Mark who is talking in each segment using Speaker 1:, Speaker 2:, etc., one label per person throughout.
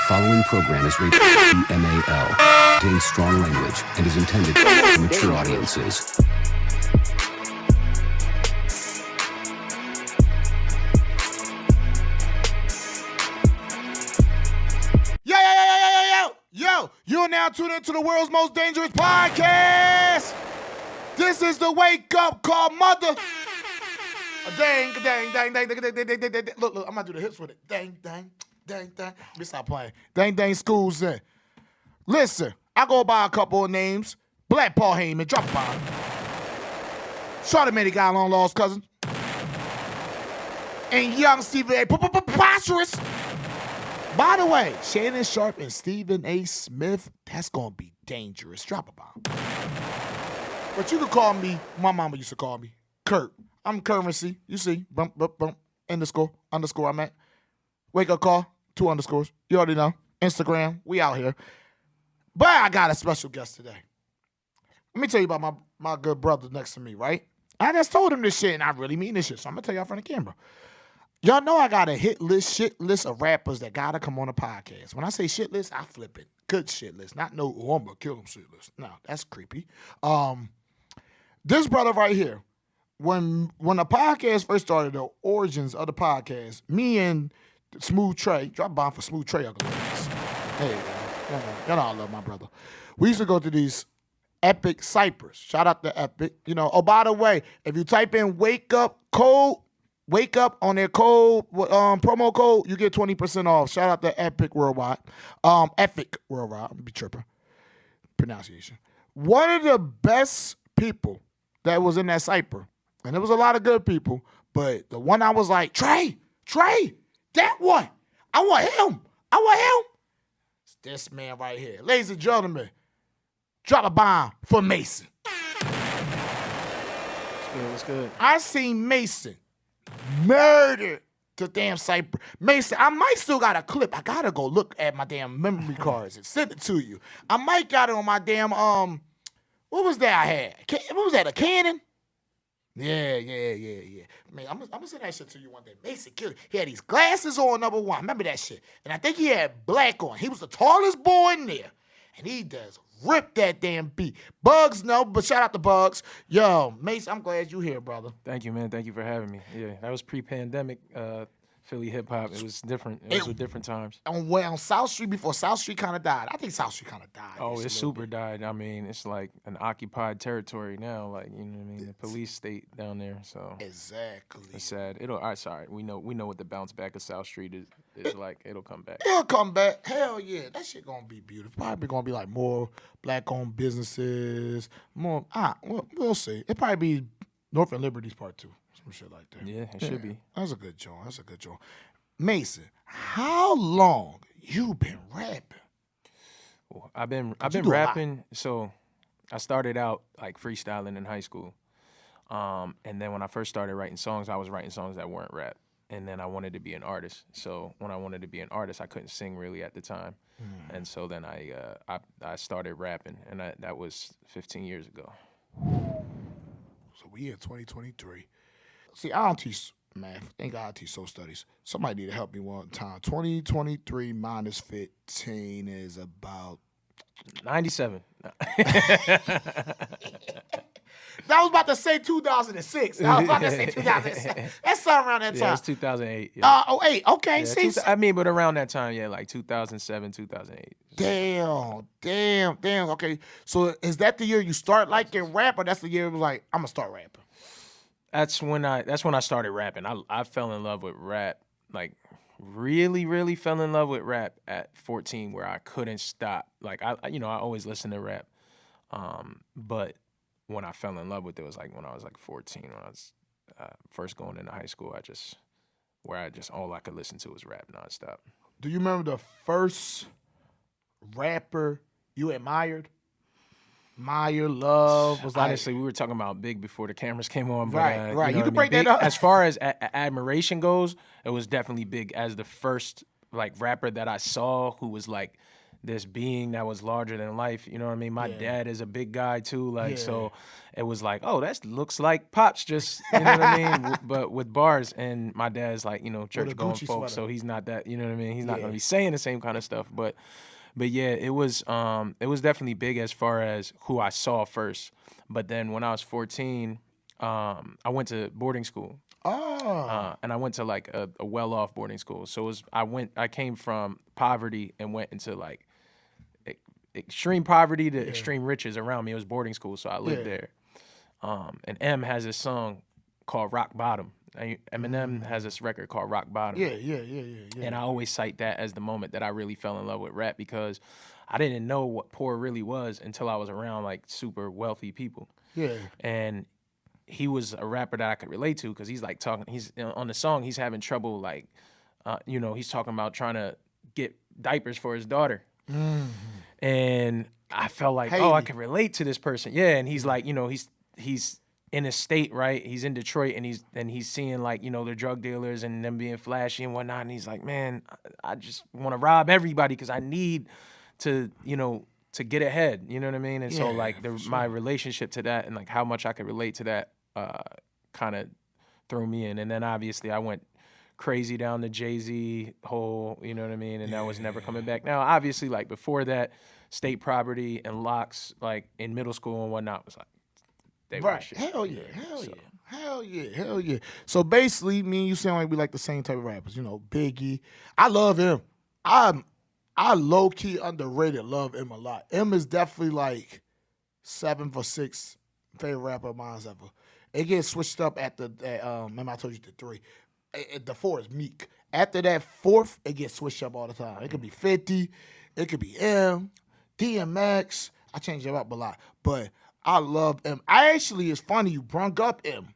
Speaker 1: following program is rated MAL, contains strong language, and is intended for mature audiences.
Speaker 2: Yo, you are now tuned into the world's most dangerous podcast. This is the wake up call, mother. Dang. Look, I'm gonna do the hips with it. Dang. Let me stop playing. Dang, school's in. Listen, I go by a couple of names. Black Paul Heyman, drop a bomb. Charlamagne got long lost cousin. And young Stephen A. Preposterous. By the way, Shannon Sharp and Stephen A. Smith, that's going to be dangerous. Drop a bomb. But you can call me, my mama used to call me, Kurt. I'm Currency. You see, bump, underscore, I'm at. Wake up call, 2 underscores. You already know. Instagram, we out here. But I got a special guest today. Let me tell you about my good brother next to me, right? I just told him this shit, and I really mean this shit, so I'm going to tell y'all from the camera. Y'all know I got a shit list of rappers that gotta come on the podcast. When I say shit list, I flip it. Good shit list. Not no, oh, I'm gonna kill him shit list. No, that's creepy. This brother right here, when the podcast first started, the origins of the podcast, me and Smooth Trey, drop a bomb for Smooth Trey, Uncle Ladies. Hey, y'all know I love my brother. We used to go to these Epic Cyphers. Shout out to Epic. You know, oh, by the way, if you type in wake up on their code, promo code, you get 20% off. Shout out to Epic Worldwide. Epic Worldwide. I'm gonna be tripping. Pronunciation. One of the best people that was in that cypher, and there was a lot of good people, but the one I was like, Trey, that one. I want him. It's this man right here. Ladies and gentlemen, drop a bomb for Mason.
Speaker 3: What's good?
Speaker 2: I seen Mason murdered the damn cypher. Mason, I might still got a clip. I gotta go look at my damn memory cards and send it to you. I might got it on my damn, what was that I had? What was that, a Canon? Yeah. Man, I'm gonna send that shit to you one day. Mason killed. He had these glasses on, number one. Remember that shit. And I think he had black on. He was the tallest boy in there. And he does rip that damn beat. Bugs, no, but shout out to Bugs. Yo, Mace, I'm glad you here, brother.
Speaker 3: Thank you, man. Thank you for having me. Yeah, that was pre-pandemic Philly hip-hop. It was different. It was different times.
Speaker 2: On South Street, before South Street kind of died. I think South Street kind of died.
Speaker 3: Oh, it super died. I mean, it's like an occupied territory now. Like, you know what I mean? The police state down there, so.
Speaker 2: Exactly.
Speaker 3: It's sad. All right, sorry. We know what the bounce back of South Street is like. It'll come back.
Speaker 2: It'll come back. Hell yeah. That shit gonna be beautiful. Probably gonna be like more black-owned businesses. More, we'll see. It'll probably be North and Liberty's part 2. Some shit like that.
Speaker 3: Yeah, it should be.
Speaker 2: That's a good joint. Mason, how long you been rapping?
Speaker 3: Well, I've been rapping. So I started out like freestyling in high school. And then when I first started writing songs, I was writing songs that weren't rap. And then I wanted to be an artist. So when I wanted to be an artist, I couldn't sing really at the time. And so then I started rapping, and that was 15 years ago.
Speaker 2: So we in 2023. See, I don't teach math. Thank God I teach social studies. Somebody need to help me one time. 2023 minus 15 is about
Speaker 3: 97.
Speaker 2: I was about to say 2006. I was about to say 2006. That's something around that time.
Speaker 3: Yeah, it's 2008. Yeah.
Speaker 2: 08. Okay.
Speaker 3: Yeah, I mean, but around that time, yeah, like 2007, 2008.
Speaker 2: Damn. Okay. So is that the year you start liking rap, or that's the year it was like, I'm going to start rapping?
Speaker 3: That's when I started rapping. I fell in love with rap, like really fell in love with rap at 14, where I couldn't stop. Like I always listened to rap, but when I fell in love with it was like when I was like 14, when I was first going into high school. All I could listen to was rap nonstop.
Speaker 2: Do you remember the first rapper you admired? Love was like,
Speaker 3: honestly, we were talking about Big before the cameras came on. But,
Speaker 2: right. You can
Speaker 3: break
Speaker 2: that up.
Speaker 3: As far as admiration goes, it was definitely Big as the first like rapper that I saw who was like this being that was larger than life. You know what I mean? My dad is a big guy too, like so. It was like, oh, that looks like Pops, just you know what I mean, but with bars. And my dad's like, you know, church going
Speaker 2: Gucci
Speaker 3: folks,
Speaker 2: sweater.
Speaker 3: so he's not that. You know what I mean? He's not gonna be saying the same kind of stuff, but yeah, it was definitely big as far as who I saw first. But then when I was 14, I went to boarding school. And I went to like a well-off boarding school. So I came from poverty and went into like extreme poverty to extreme riches around me. It was boarding school, so I lived there. And M has this song called Rock Bottom. Eminem has this record called Rock Bottom.
Speaker 2: Yeah.
Speaker 3: And I always cite that as the moment that I really fell in love with rap, because I didn't know what poor really was until I was around like super wealthy people.
Speaker 2: Yeah.
Speaker 3: And he was a rapper that I could relate to, because he's like he's on the song, he's having trouble, like, you know, he's talking about trying to get diapers for his daughter. And I felt like, oh, I can relate to this person. Yeah, and he's like, you know, he's in a state, right? He's in Detroit, and he's seeing like, you know, the drug dealers and them being flashy and whatnot. And he's like, man, I just want to rob everybody because I need to, you know, to get ahead. You know what I mean? And so like my relationship to that and like how much I could relate to that kind of threw me in. And then obviously I went crazy down the Jay-Z hole, you know what I mean? And that was never coming back. Now, obviously, like before that, State Property and Locks, like in middle school and whatnot, was like, they were shit.
Speaker 2: Hell yeah. So basically, me and you sound like we like the same type of rappers. You know, Biggie. I love him. I low key underrated love him a lot. M is definitely like 7 for 6 favorite rapper of mine ever. It gets switched up at the remember I told you the 3. The 4 is Meek. After that 4th, it gets switched up all the time. It could be 50, it could be M, DMX. I change it up a lot, but I love M. It's funny you brung up M.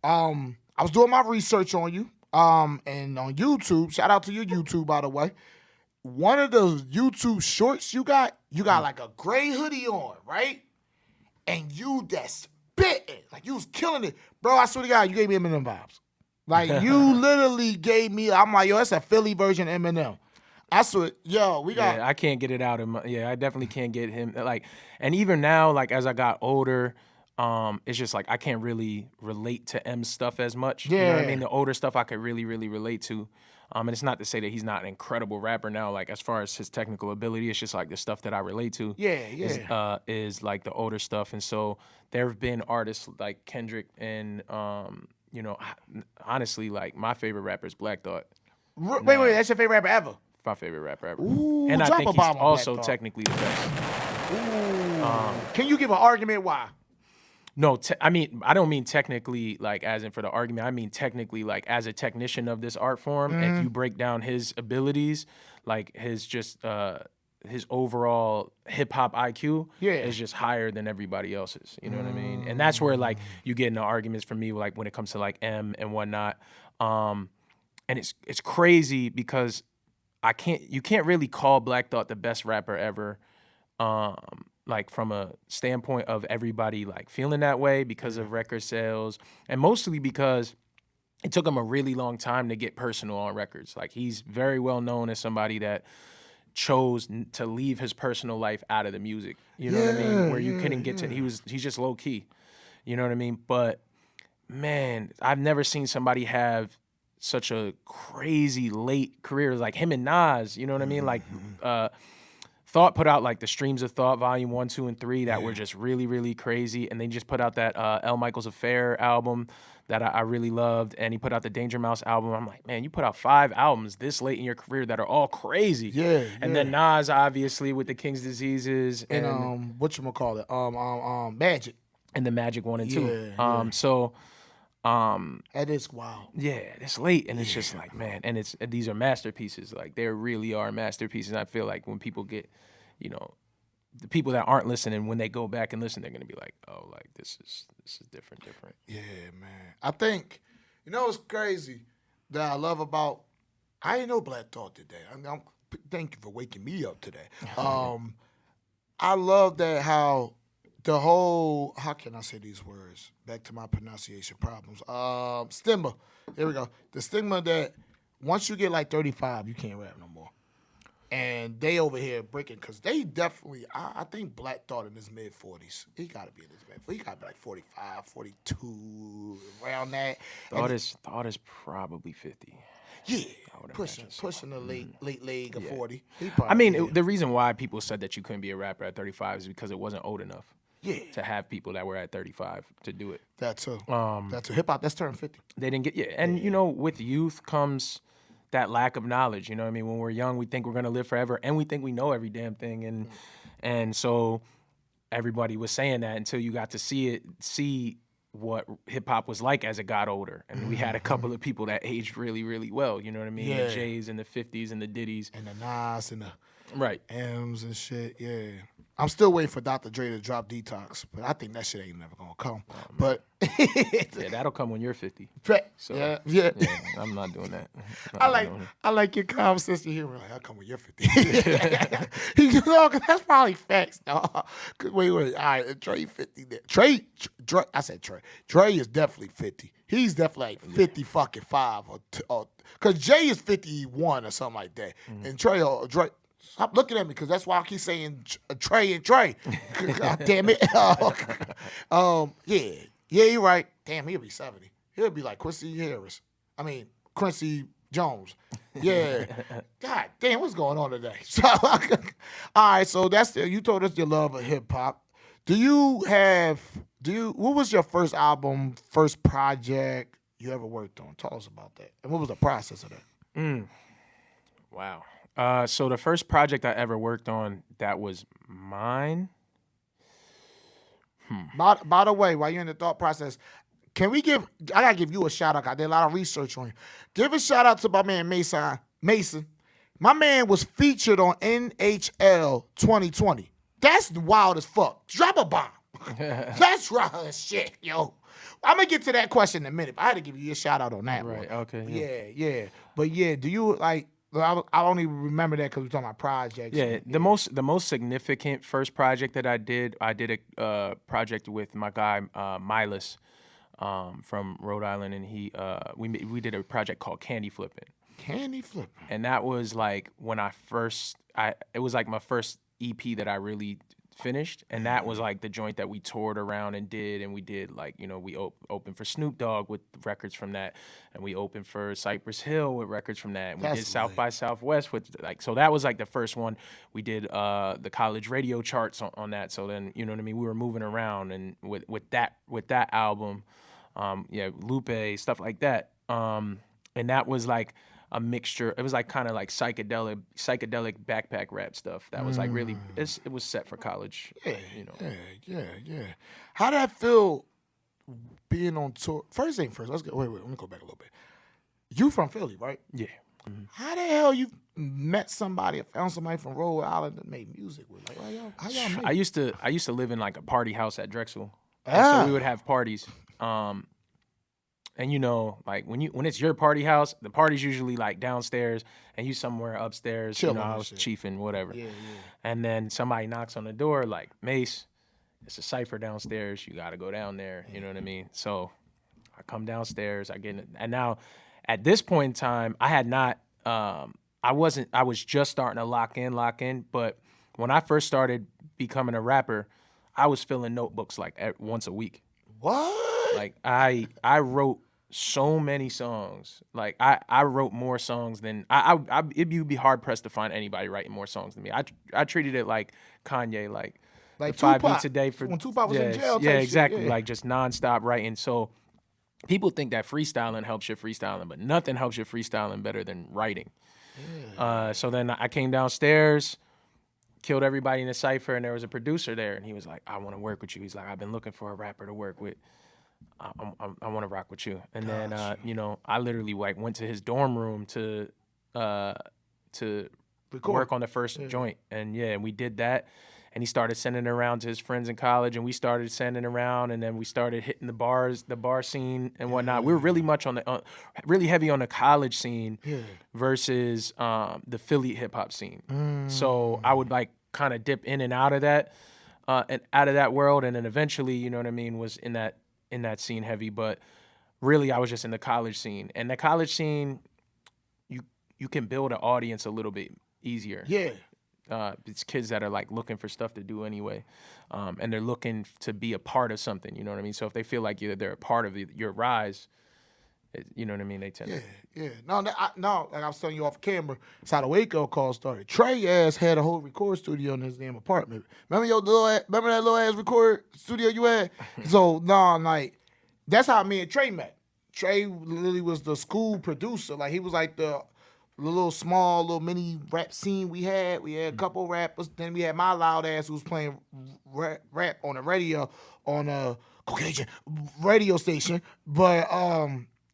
Speaker 2: I was doing my research on you, and on YouTube. Shout out to your YouTube, by the way. One of the YouTube shorts you got like a gray hoodie on, right? And you just spitting, like you was killing it, bro. I swear to God, you gave me Eminem vibes. Like you literally gave me. I'm like, yo, that's a Philly version of Eminem. I swear, yo, we got.
Speaker 3: Yeah, I can't get it out of my. Yeah, I definitely can't get him. Like, and even now, like as I got older, it's just like I can't really relate to M stuff as much. You know what I mean? The older stuff I could really, really relate to. And it's not to say that he's not an incredible rapper now. Like as far as his technical ability, it's just like the stuff that I relate to. Is like the older stuff. And so there have been artists like Kendrick and you know, honestly, like my favorite rapper is Black Thought.
Speaker 2: Wait, that's your favorite rapper ever?
Speaker 3: My favorite rapper ever.
Speaker 2: Ooh,
Speaker 3: and I
Speaker 2: drop
Speaker 3: think
Speaker 2: a
Speaker 3: he's
Speaker 2: bomb on
Speaker 3: also
Speaker 2: Black Thought.
Speaker 3: technically the best.
Speaker 2: Can you give an argument why?
Speaker 3: No, I mean, I don't mean technically like as in for the argument. I mean technically like as a technician of this art form, if you break down his abilities, like his just his overall hip hop IQ is just higher than everybody else's. You know what I mean? And that's where like you get into arguments for me, like when it comes to like M and whatnot. And it's crazy because you can't really call Black Thought the best rapper ever. Like from a standpoint of everybody like feeling that way because of record sales, and mostly because it took him a really long time to get personal on records. Like he's very well known as somebody that chose to leave his personal life out of the music. You know what I mean? Where you couldn't get to, he's just low key. You know what I mean? But man, I've never seen somebody have such a crazy late career like him and Nas. You know what I mean? Like, Thought put out like the Streams of Thought Volume 1, 2, and 3 that were just really, really crazy. And they just put out that L. Michaels Affair album that I really loved. And he put out the Danger Mouse album. I'm like, man, you put out 5 albums this late in your career that are all crazy. And then Nas, obviously, with the King's Diseases.
Speaker 2: And whatchamacallit? Magic.
Speaker 3: And the Magic 1 and 2. So...
Speaker 2: that is wild.
Speaker 3: Yeah, it's late, and it's just like, man, and these are masterpieces. Like they really are masterpieces. And I feel like when people get, you know, the people that aren't listening, when they go back and listen, they're gonna be like, oh, like this is different.
Speaker 2: Yeah, man. I think, you know, what's crazy that I love about. I didn't know Black Thought today. Thank you for waking me up today. I love that how. The whole, how can I say these words? Back to my pronunciation problems. Stigma. Here we go. The stigma that once you get like 35, you can't rap no more. And they over here breaking because they definitely, I think Black Thought in his mid 40s. He got to be in his mid 40s. He got to be like 45, 42, around that.
Speaker 3: Thought is probably 50.
Speaker 2: Yeah,
Speaker 3: I would
Speaker 2: pushing
Speaker 3: imagine so.
Speaker 2: pushing the late leg of 40. He
Speaker 3: I
Speaker 2: probably,
Speaker 3: mean, the reason why people said that you couldn't be a rapper at 35 is because it wasn't old enough to have people that were at 35 to do it.
Speaker 2: that too. Hip hop, that's turned 50.
Speaker 3: They didn't get and you know, with youth comes that lack of knowledge. You know what I mean? When we're young, we think we're gonna live forever, and we think we know every damn thing, and so everybody was saying that until you got to see what hip hop was like as it got older, and we had a couple of people that aged really, really well. You know what I mean?
Speaker 2: Yeah.
Speaker 3: The Jays in the 50s and the Diddies
Speaker 2: And the Nas and the
Speaker 3: right.
Speaker 2: M's and shit, yeah. I'm still waiting for Dr. Dre to drop Detox, but I think that shit ain't never gonna come. But
Speaker 3: Yeah, that'll come when you're 50. So,
Speaker 2: yeah.
Speaker 3: I'm not doing that.
Speaker 2: I like your conversation here. We're like, I'll come when you're 50. He's cause that's probably facts, dog. Wait. All right, Dre 50 there. Dre, I said Dre. Dre is definitely 50. He's definitely like 50 fucking 5 or because Jay is 51 or something like that. And Dre, stop looking at me because that's why I keep saying Trey and Trey. God damn it. Yeah, you're right. Damn, he'll be 70. He'll be like Quincy Jones. Yeah. God damn, what's going on today? So, all right, so you told us your love of hip hop. What was your first album, first project you ever worked on? Tell us about that. And what was the process of that?
Speaker 3: Wow. So the first project I ever worked on that was mine.
Speaker 2: By the way, while you're in the thought process, I gotta give you a shout out. I did a lot of research on you. Give a shout out to my man Mason. My man was featured on NHL 2020. That's wild as fuck. Drop a bomb. That's wild as shit, yo. I'm gonna get to that question in a minute. But I had to give you a shout out on that one.
Speaker 3: Right, okay.
Speaker 2: Yeah. But yeah, do you like? I only remember that because we're talking about projects.
Speaker 3: Yeah, the most significant first project that I did a project with my guy Milas from Rhode Island, and we did a project called Candy Flipping.
Speaker 2: Candy Flipping.
Speaker 3: And that was like when it was like my first EP that I really finished, and that was like the joint that we toured around and we did like, you know, we opened for Snoop Dogg with records from that, and we opened for Cypress Hill with records from that, and we did South by Southwest with like, so that was like the first one. We did the college radio charts on that, so then, you know what I mean, we were moving around, and with that album, Lupe, stuff like that, and that was like a mixture. It was like kind of like psychedelic backpack rap stuff. That was like really, it was set for college.
Speaker 2: Yeah,
Speaker 3: you know.
Speaker 2: Yeah. How did that feel being on tour? First thing first, let me go back a little bit. You from Philly, right?
Speaker 3: Yeah.
Speaker 2: Mm-hmm. How the hell you met somebody or found somebody from Rhode Island that made music with? Like, how y'all met?
Speaker 3: I used to live in like a party house at Drexel.
Speaker 2: Ah.
Speaker 3: So we would have parties. And you know, like when it's your party house, the party's usually like downstairs and you somewhere upstairs.
Speaker 2: Chilling,
Speaker 3: you know, I was chiefing, whatever.
Speaker 2: Yeah.
Speaker 3: And then somebody knocks on the door like, Mace, it's a cypher downstairs. You got to go down there. You know what I mean? So I come downstairs. I get in, and now at this point in time, I had not. I was just starting to lock in. But when I first started becoming a rapper, I was filling notebooks like once a week.
Speaker 2: What?
Speaker 3: Like I wrote so many songs. Like I wrote more songs than you'd be hard pressed to find anybody writing more songs than me. I treated it like Kanye, like 5 beats a day for
Speaker 2: when Tupac was in jail.
Speaker 3: Yeah, exactly.
Speaker 2: Yeah.
Speaker 3: Like just nonstop writing. So people think that freestyling helps you freestyling, but nothing helps you freestyling better than writing. Yeah. So then I came downstairs, killed everybody in the cypher, and there was a producer there, and he was like, "I want to work with you." He's like, "I've been looking for a rapper to work with. I want to rock with you." And then, you know, I literally like went to his dorm room to work on the first joint, and we did that. And he started sending it around to his friends in college, and we started sending it around, and then we started hitting the bar scene and whatnot. We were really much really heavy on the college scene versus the Philly hip hop scene. So I would like kind of dip in and out of that world, and then eventually, you know what I mean, was in that scene heavy. But really, I was just in the college scene, and the college scene, you can build an audience a little bit easier.
Speaker 2: Yeah.
Speaker 3: It's kids that are like looking for stuff to do anyway, and they're looking to be a part of something. You know what I mean? So if they feel like they're a part of your rise, you know what I mean? They tend to.
Speaker 2: Yeah. No, like I was telling you off camera, that's how the Waco call started. Trey ass had a whole record studio in his damn apartment. Remember remember that little ass record studio you had? So like that's how me and Trey met. Trey literally was the school producer. Like he was like the little small little mini rap scene we had. We had a couple rappers. Then we had my loud ass who was playing rap on the radio on a Caucasian radio station. But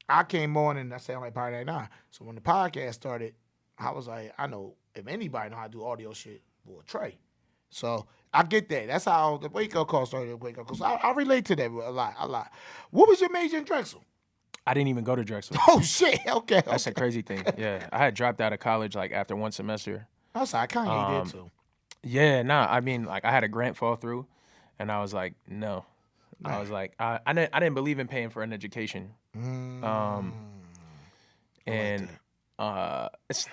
Speaker 2: I came on and I said, I'm like, Party 99. So when the podcast started, I was like, I know if anybody know how to do audio shit, well, Trey. So I get that. That's how the Wake Up Call started. Wake Up Call. So I relate to that a lot. What was your major in Drexel?
Speaker 3: I didn't even go to Drexel.
Speaker 2: Oh shit! Okay.
Speaker 3: That's a crazy thing. Yeah, I had dropped out of college like after one semester.
Speaker 2: I kind of did too.
Speaker 3: Yeah, nah. I mean, like I had a grant fall through, and I was like, no. I was like, I didn't believe in paying for an education. And it's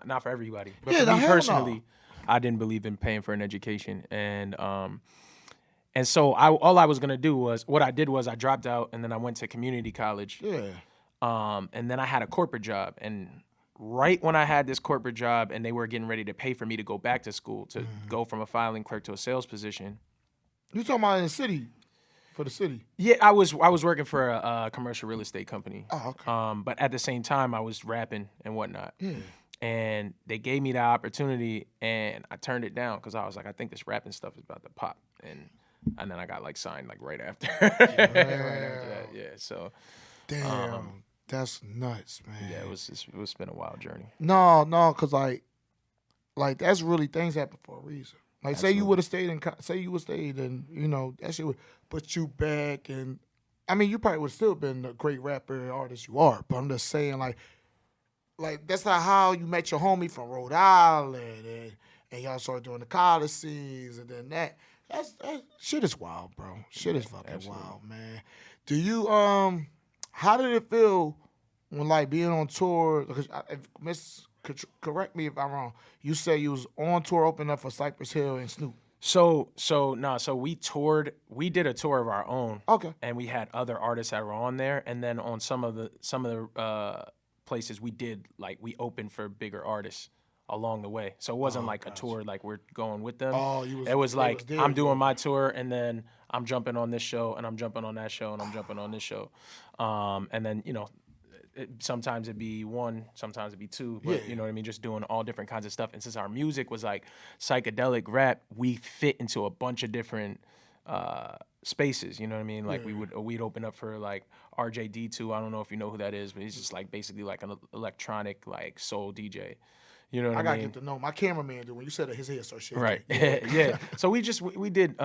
Speaker 3: not for everybody. But for me personally, I didn't believe in paying for an education, and so all I was gonna do was what I did was I dropped out and then I went to community college.
Speaker 2: Yeah.
Speaker 3: And then I had a corporate job, and right when I had this corporate job and they were getting ready to pay for me to go back to school to go from a filing clerk to a sales position.
Speaker 2: You talking about in the city? For the city?
Speaker 3: Yeah, I was working for a commercial real estate company.
Speaker 2: Oh, okay.
Speaker 3: But at the same time, I was rapping and whatnot.
Speaker 2: Yeah.
Speaker 3: And they gave me the opportunity, and I turned it down because I was like, I think this rapping stuff is about to pop. And then I got like signed like right after. Right after that, yeah. So.
Speaker 2: Damn, that's nuts, man.
Speaker 3: Yeah, it's been a wild journey.
Speaker 2: No, cause like that's really things happen for a reason. Like say you would have stayed and you know that shit would put you back, and I mean you probably would have still been a great rapper and artist you are. But I'm just saying like that's not how you met your homie from Rhode Island and y'all started doing the college scenes and then that shit is wild, bro. Shit is fucking wild, man. Do you how did it feel when like being on tour? Because correct me if I'm wrong. You said you was on tour opening up for Cypress Hill and Snoop.
Speaker 3: So we toured. We did a tour of our own.
Speaker 2: Okay.
Speaker 3: And we had other artists that were on there, and then on some of the places we did we opened for bigger artists along the way. So it wasn't like a tour like we're going with them.
Speaker 2: Oh,
Speaker 3: it was like I'm doing my tour and then I'm jumping on this show and I'm jumping on that show and I'm jumping on this show. And then, you know, sometimes it'd be one, sometimes it'd be two, but you know what I mean? Just doing all different kinds of stuff. And since our music was like psychedelic rap, we fit into a bunch of different spaces, you know what I mean? Like we'd open up for like RJD2. I don't know if you know who that is, but he's just like basically like an electronic like soul DJ. You know what I mean?
Speaker 2: I gotta get to know my cameraman. When you said his head started shaking.
Speaker 3: Right. Yeah. So we did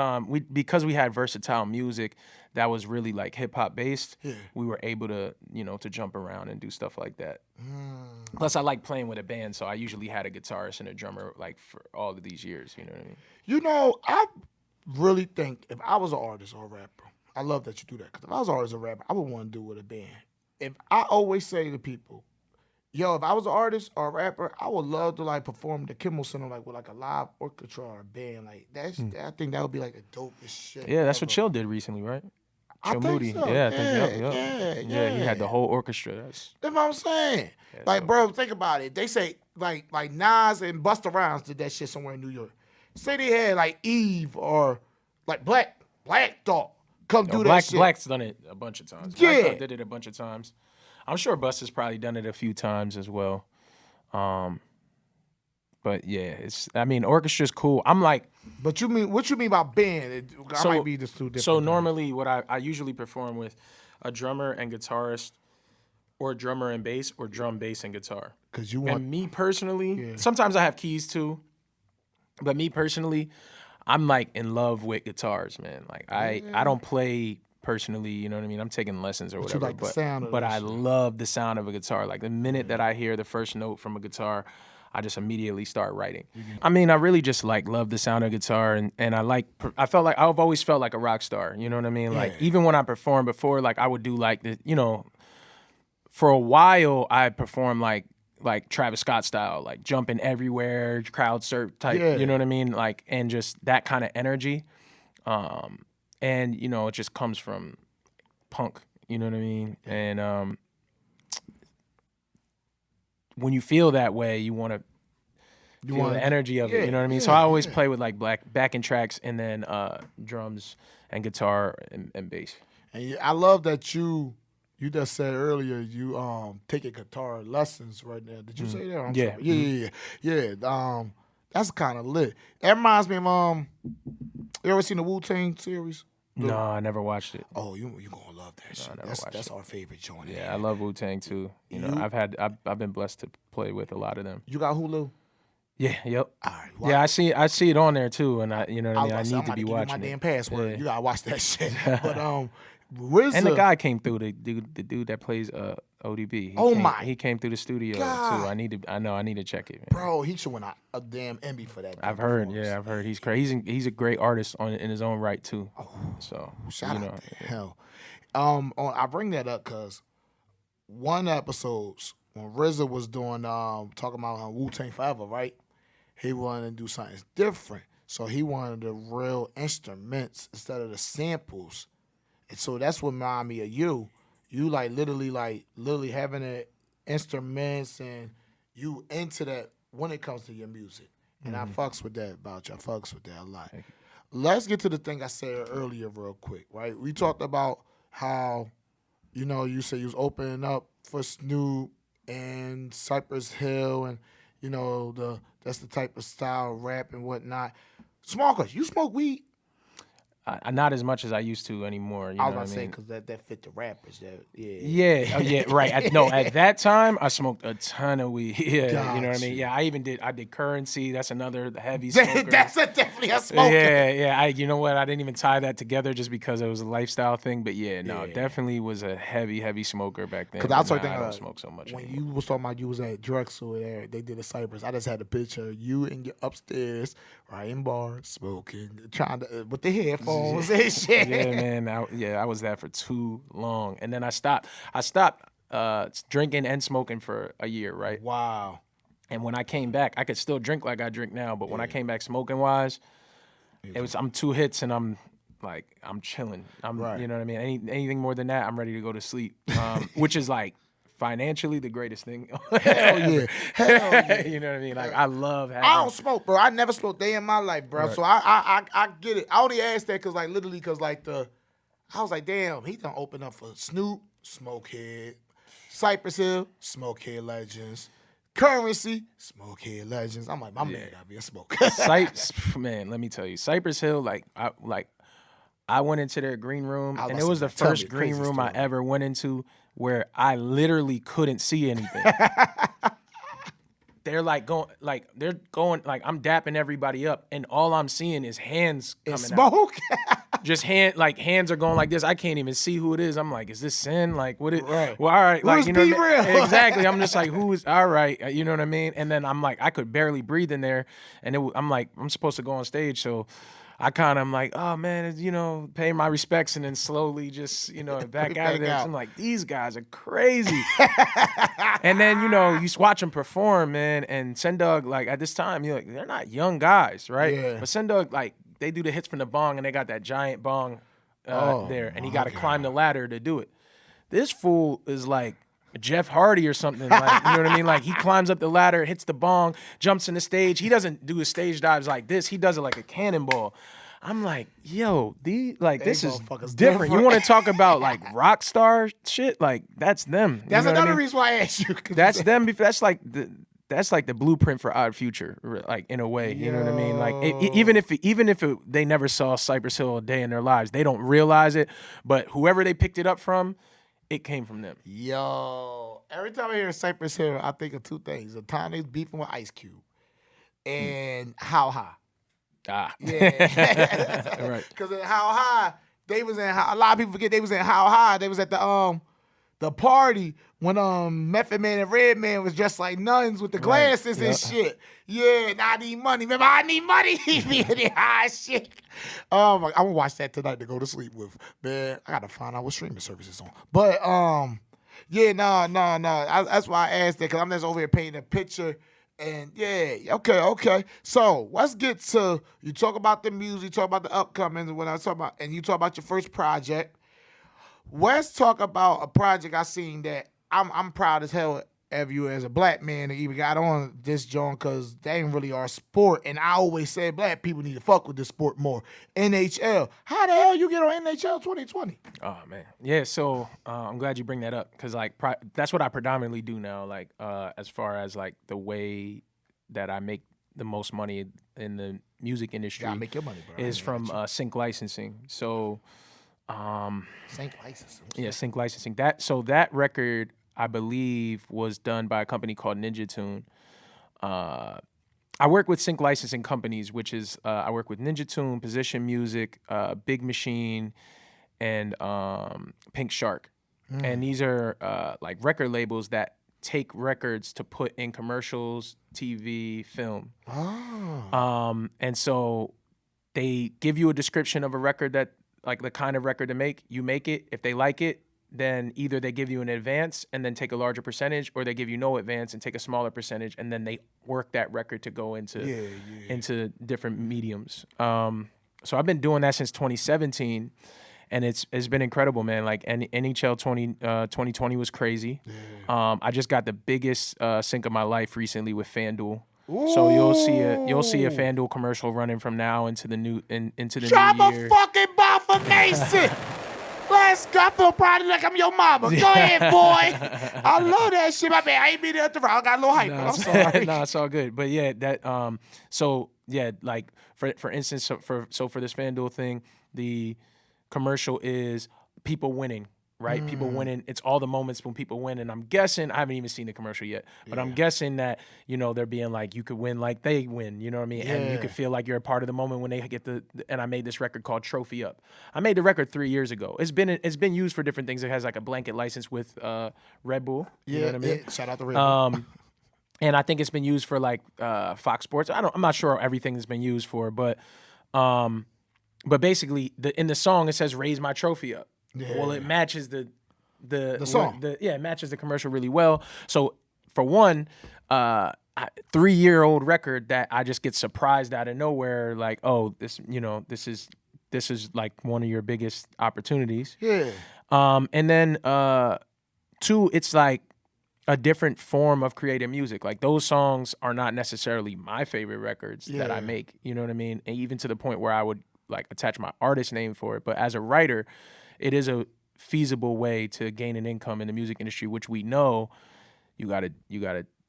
Speaker 3: because we had versatile music that was really like hip hop based. Yeah. We were able to to jump around and do stuff like that. Plus, I like playing with a band, so I usually had a guitarist and a drummer like for all of these years. You know what I mean?
Speaker 2: You know, I really think if I was an artist or a rapper, I love that you do that. Because if I was an artist or a rapper, I would want to do it with a band. If I always say to people, yo, if I was an artist or a rapper, I would love to like perform the Kimmel Center like with like a live orchestra or a band. Like I think that would be like the dopest shit.
Speaker 3: Yeah, that's what Chill did recently, right? Chill Moody.
Speaker 2: So.
Speaker 3: Yeah,
Speaker 2: Yeah,
Speaker 3: he had the whole orchestra. That's
Speaker 2: what I'm saying. Yeah, like, bro, think about it. They say like Nas and Busta Rhymes did that shit somewhere in New York. Say they had like Eve or like Black Thought come do that shit.
Speaker 3: Black's done it a bunch of times.
Speaker 2: Yeah.
Speaker 3: Black Thought did it a bunch of times. I'm sure Busta's probably done it a few times as well. But yeah, orchestra's cool. I'm like,
Speaker 2: but what you mean by band? I might be just too different.
Speaker 3: So normally, what I usually perform with a drummer and guitarist, or drummer and bass, or drum, bass, and guitar.
Speaker 2: Because you want.
Speaker 3: And me personally, sometimes I have keys too, but me personally, I'm like in love with guitars, man. Like I don't play personally, you know what I mean? I'm taking lessons or whatever.
Speaker 2: You like the sound of
Speaker 3: but I love the sound of a guitar. Like the minute that I hear the first note from a guitar, I just immediately start writing. I mean, I really just like love the sound of guitar, and I've always felt like a rock star. You know what I mean? Like even when I performed before, like I would do like the, for a while I performed like like Travis Scott style, like jumping everywhere, crowd surf type,
Speaker 2: Yeah.
Speaker 3: you know what I mean? Like, and just that kind of energy. And, you know, it just comes from punk, you know what I mean? And when you feel that way, you want to feel the energy of it, you know what I mean? So I always play with like backing tracks and then drums and guitar and bass.
Speaker 2: And I love that you just said earlier you taking guitar lessons right now. Did you say that? I'm
Speaker 3: Yeah.
Speaker 2: sorry. Yeah. That's kind of lit. That reminds me of you ever seen the Wu-Tang series?
Speaker 3: No, I never watched it.
Speaker 2: Oh, you gonna love that shit. That's our favorite joint.
Speaker 3: Yeah, I love Wu-Tang too. You know, I've been blessed to play with a lot of them.
Speaker 2: You got Hulu?
Speaker 3: Yeah, yep.
Speaker 2: All right.
Speaker 3: Yeah, I see it on there too, and you know what I mean. I need to be watching
Speaker 2: my
Speaker 3: it.
Speaker 2: damn password.
Speaker 3: Yeah.
Speaker 2: You gotta watch that shit. But RZA,
Speaker 3: And the guy came through, the dude that plays ODB. He came through the studio too. I need to check it, man.
Speaker 2: Bro, he should win a damn Emmy for that.
Speaker 3: I've heard he's crazy. He's a great artist in his own right too. So
Speaker 2: shout out to hell. I bring that up because one episode when RZA was doing talking about Wu-Tang Forever, right? He wanted to do something different, so he wanted the real instruments instead of the samples. And so that's what reminded me of you. You literally having the instruments and you into that when it comes to your music. And I fucks with that about you. I fucks with that a lot. Let's get to the thing I said earlier real quick, right? We talked about how, you know, you said you was opening up for Snoop and Cypress Hill and, you know, that's the type of style, rap and whatnot. Small question, you smoke weed?
Speaker 3: Not as much as I used to anymore. You
Speaker 2: I
Speaker 3: know
Speaker 2: was
Speaker 3: what
Speaker 2: gonna
Speaker 3: I
Speaker 2: say
Speaker 3: mean?
Speaker 2: because that fit the rappers.
Speaker 3: Yeah, right. At that time, I smoked a ton of weed. Yeah, you know what I mean. Yeah, I did Currency. That's another heavy smoker.
Speaker 2: That's definitely a smoker.
Speaker 3: Yeah. You know what? I didn't even tie that together just because it was a lifestyle thing. But definitely was a heavy smoker back then.
Speaker 2: Because I was thinking,
Speaker 3: I don't smoke so much
Speaker 2: when
Speaker 3: anymore.
Speaker 2: you was talking about you was at Drexel there, they did a Cypress. I just had a picture of you and your upstairs, writing bars, smoking, trying to with the headphones and shit.
Speaker 3: Yeah, man. I was that for too long, and then I stopped drinking and smoking for a year, right?
Speaker 2: Wow.
Speaker 3: And when I came back, I could still drink like I drink now, but when I came back smoking wise, I'm 2 hits and I'm chilling.
Speaker 2: Right.
Speaker 3: You know what I mean? Anything more than that, I'm ready to go to sleep. Which is like financially the greatest thing.
Speaker 2: Hell yeah. Hell yeah.
Speaker 3: You know what I mean? Like I love having.
Speaker 2: I don't smoke, bro. I never smoked a day in my life, bro. Right. So I get it. I only asked that because I was like, damn, he done open up for Snoop, Smokehead, Cypress Hill, Smokehead Legends, Currency, Smokehead Legends. I'm like, my man gotta be a smoker.
Speaker 3: Man, let me tell you, Cypress Hill, I went into their green room, and it was the first green room I ever went into where I literally couldn't see anything. They're going, I'm dapping everybody up, and all I'm seeing is hands coming
Speaker 2: smoke.
Speaker 3: Out. Just hands are going like this. I can't even see who it is. I'm like, is this Sin? Like, what it?
Speaker 2: Right.
Speaker 3: Well, all right. Like, you know
Speaker 2: what I
Speaker 3: mean? Exactly. I'm just like, who is? All right. You know what I mean? And then I'm like, I could barely breathe in there, and I'm like, I'm supposed to go on stage, so I kind of am like, oh man, you know, pay my respects, and then slowly just, you know, back out of there. I'm like, these guys are crazy. And then, you know, you watch them perform, man, and Sendog, like at this time, you're like, they're not young guys, right?
Speaker 2: Yeah.
Speaker 3: But Sendog, like, they do the hits from the bong, and they got that giant bong there, and he got to climb the ladder to do it. This fool is like Jeff Hardy or something, like, you know what I mean? Like, he climbs up the ladder, hits the bong, jumps in the stage. He doesn't do his stage dives like this. He does it like a cannonball. I'm like, yo, this is different. You want to talk about like rock star shit? Like, that's them.
Speaker 2: That's another reason why I asked you.
Speaker 3: That's them. That's like the blueprint for Odd Future, like in a way. You know what I mean? Like even if they never saw Cypress Hill a day in their lives, they don't realize it. But whoever they picked it up from, it came from them.
Speaker 2: Yo, every time I hear Cypress Hill, I think of two things: the time they was beefing with Ice Cube, and How High. Yeah,
Speaker 3: right.
Speaker 2: Because in How High, they was in. A lot of people forget they was in How High. They was at the party when Method Man and Redman was dressed like nuns with the glasses and shit. Yeah, now I need money. Remember, I need money. He be in the high shit. I'm gonna watch that tonight to go to sleep with. Man, I gotta find out what streaming service it's on. But Yeah, no. That's why I asked that, because I'm just over here painting a picture. And yeah, okay. So let's get to, you talk about the music, you talk about the upcoming, when I talk about, and you talk about your first project. Let's talk about a project I seen that I'm proud as hell of you as a black man that even got on this joint, because they ain't really our sport. And I always said black people need to fuck with this sport more. NHL. How the hell you get on NHL 2020?
Speaker 3: Oh man, yeah. So I'm glad you bring that up, because like that's what I predominantly do now. Like as far as like the way that I make the most money in the music industry,
Speaker 2: Gotta make your money, bro.
Speaker 3: is from sync licensing. So
Speaker 2: Sync licensing.
Speaker 3: yeah, sync licensing. That record, I believe, was done by a company called Ninja Tune. I work with sync licensing companies, which is I work with Ninja Tune, Position Music, Big Machine, and Pink Shark. And these are like record labels that take records to put in commercials, TV, film. And so they give you a description of a record, that like the kind of record to make. You make it. If they like it, then either they give you an advance and then take a larger percentage, or they give you no advance and take a smaller percentage, and then they work that record to go into into different mediums. So I've been doing that since 2017, and it's been incredible, man. Like NHL 2020 was crazy. I just got the biggest sync of my life recently with FanDuel.
Speaker 2: Ooh.
Speaker 3: So you'll see a FanDuel commercial running from now into the new into the
Speaker 2: Drop
Speaker 3: new year.
Speaker 2: a fucking ball for Mason. Let's go. I feel proud like I'm your mama. Go ahead, boy. I love that shit. My man, I ain't been there at the round. I got a little hype. I'm sorry.
Speaker 3: No, it's all good. But yeah, that so yeah, like for instance, for this FanDuel thing, the commercial is people winning. Right, people winning. It's all the moments when people win, and I'm guessing, I haven't even seen the commercial yet, but I'm guessing that, you know, they're being like, you could win like they win, you know what I mean? And you could feel like you're a part of the moment when they get and I made this record called Trophy Up. I made the record 3 years ago. It's been used for different things. It has like a blanket license with Red Bull. You know what I mean?
Speaker 2: Yeah. Shout out to Red Bull.
Speaker 3: And I think it's been used for like Fox Sports. I'm not sure everything has been used for, but basically in the song it says "Raise my trophy up." Yeah. Well, it matches the
Speaker 2: song.
Speaker 3: It matches the commercial really well. So for one, 3-year-old record that I just get surprised out of nowhere, like, oh, this is like one of your biggest opportunities.
Speaker 2: Yeah.
Speaker 3: And then 2, it's like a different form of creating music. Like those songs are not necessarily my favorite records that I make. You know what I mean? And even to the point where I would like attach my artist name for it. But as a writer, it is a feasible way to gain an income in the music industry, which we know you gotta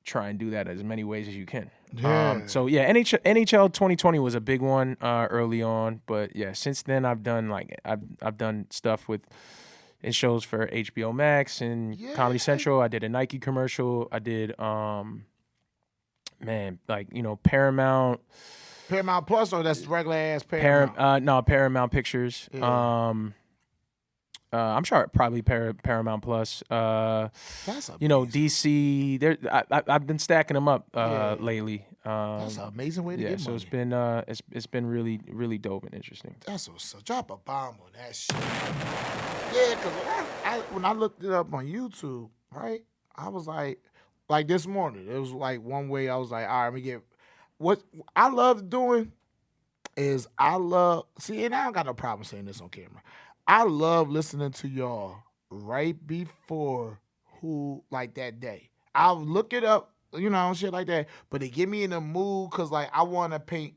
Speaker 3: try and do that as many ways as you can.
Speaker 2: Yeah.
Speaker 3: So yeah, NHL 2020 was a big one early on, but yeah, since then I've done I've done stuff in shows for HBO Max and Comedy Central. I did a Nike commercial. I did Paramount
Speaker 2: Plus, or that's regular ass Paramount?
Speaker 3: Paramount Pictures.
Speaker 2: Yeah.
Speaker 3: I'm sure probably Paramount Plus.
Speaker 2: That's
Speaker 3: amazing. DC. I've been stacking them up lately.
Speaker 2: That's an amazing way to get
Speaker 3: so
Speaker 2: money.
Speaker 3: it's been really, really dope and interesting.
Speaker 2: That's so drop a bomb on that shit. Yeah, because when I looked it up on YouTube, right, I was like this morning, it was like one way I was like, all right, let me get. What I love doing is and I don't got no problem saying this on camera. I love listening to y'all right before that day. I'll look it up, shit like that. But it get me in the mood because like I want to paint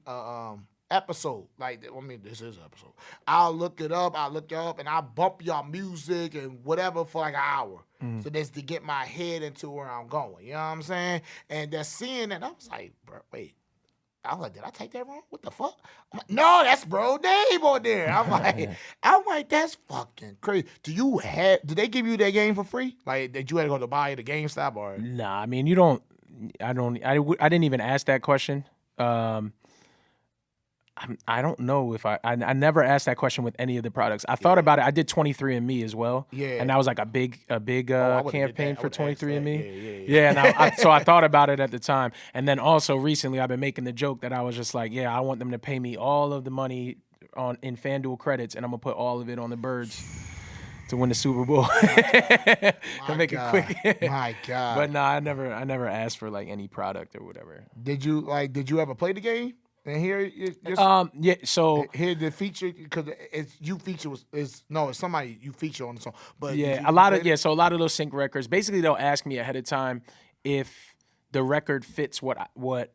Speaker 2: episode. This is an episode. I'll look it up, and I'll bump y'all music and whatever for like an hour. So that's to get my head into where I'm going. You know what I'm saying? And that's seeing that, I was like, bro, wait. I was like, did I take that wrong? What the fuck? I'm like, no, that's bro Dave on there. I'm like, that's fucking crazy. Did they give you that game for free? Like, did you have to go to buy the GameStop or?
Speaker 3: Nah, I mean, I didn't even ask that question. I don't know if I never asked that question with any of the products. I thought about it. I did 23andMe as well. Yeah. And that was like a big campaign for 23andMe. Yeah. And so I thought about it at the time. And then also recently I've been making the joke that I was just like, I want them to pay me all of the money in FanDuel credits, and I'm gonna put all of it on the birds to win the Super Bowl. To make
Speaker 2: God.
Speaker 3: it quick.
Speaker 2: My God.
Speaker 3: But no, I never asked for like any product or whatever.
Speaker 2: Did you ever play the game and hear it?
Speaker 3: Yeah. So
Speaker 2: Hear the feature because it's you feature it's somebody you feature on the song. But
Speaker 3: yeah,
Speaker 2: you
Speaker 3: a lot of
Speaker 2: played it?
Speaker 3: so a lot of those sync records. Basically, they'll ask me ahead of time if the record fits what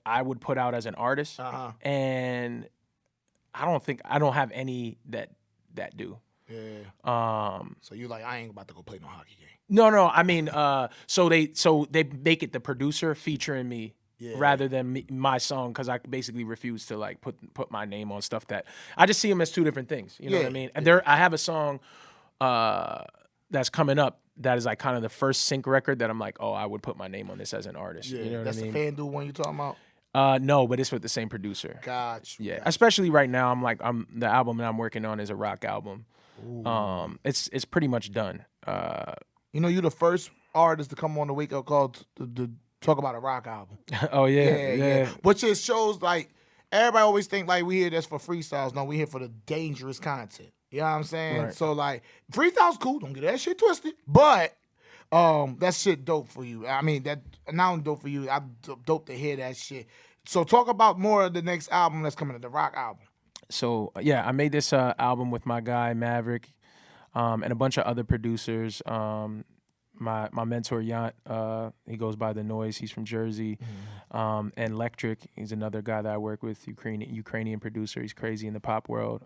Speaker 3: I would put out as an artist, and I don't have any that do.
Speaker 2: Yeah. So you like I ain't about to go play no hockey game.
Speaker 3: No. I mean, so they make it the producer featuring me rather than my song because I basically refuse to like put my name on stuff that I just see them as two different things. You know what I mean? And I have a song that's coming up that is like kind of the first sync record that I'm like, oh, I would put my name on this as an artist.
Speaker 2: Yeah,
Speaker 3: You know what
Speaker 2: that's
Speaker 3: I mean?
Speaker 2: the FanDuel one you talking about.
Speaker 3: No, but it's with the same producer.
Speaker 2: Gotcha.
Speaker 3: Yeah, especially right now. The album that I'm working on is a rock album. It's pretty much done.
Speaker 2: You know, you're the first artist to come on the Wake Up Call to talk about a rock album.
Speaker 3: Oh yeah.
Speaker 2: Which just shows like everybody always think like we here that's for freestyles. No, we here for the dangerous content. You know what I'm saying?
Speaker 3: Right.
Speaker 2: So like freestyles cool. Don't get that shit twisted. But that shit dope for you. I mean that not only dope for you. I'm dope to hear that shit. So talk about more of the next album that's coming, the rock album.
Speaker 3: So yeah, I made this album with my guy Maverick, and a bunch of other producers. My mentor Yant, he goes by The Noise. He's from Jersey, and Electric. He's another guy that I work with, Ukrainian producer. He's crazy in the pop world.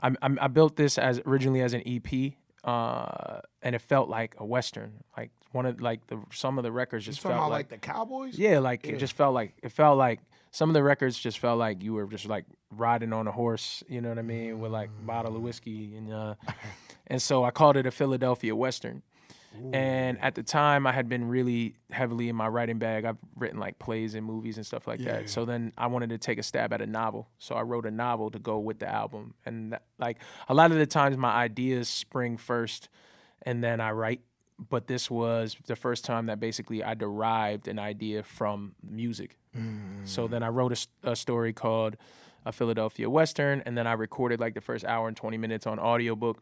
Speaker 3: I built this originally as an EP, and it felt like a Western. Like some of the records just felt
Speaker 2: like the Cowboys.
Speaker 3: Yeah, it just felt like some of the records just felt like you were just like riding on a horse. You know what I mean? With like a bottle of whiskey and so I called it a Philadelphia Western. Ooh. And at the time, I had been really heavily in my writing bag. I've written like plays and movies and stuff like that. So then I wanted to take a stab at a novel. So I wrote a novel to go with the album. And like a lot of the times, my ideas spring first, and then I write. But this was the first time that basically I derived an idea from music. So then I wrote a story called A Philadelphia Western, and then I recorded like the first hour and 20 minutes on audiobook.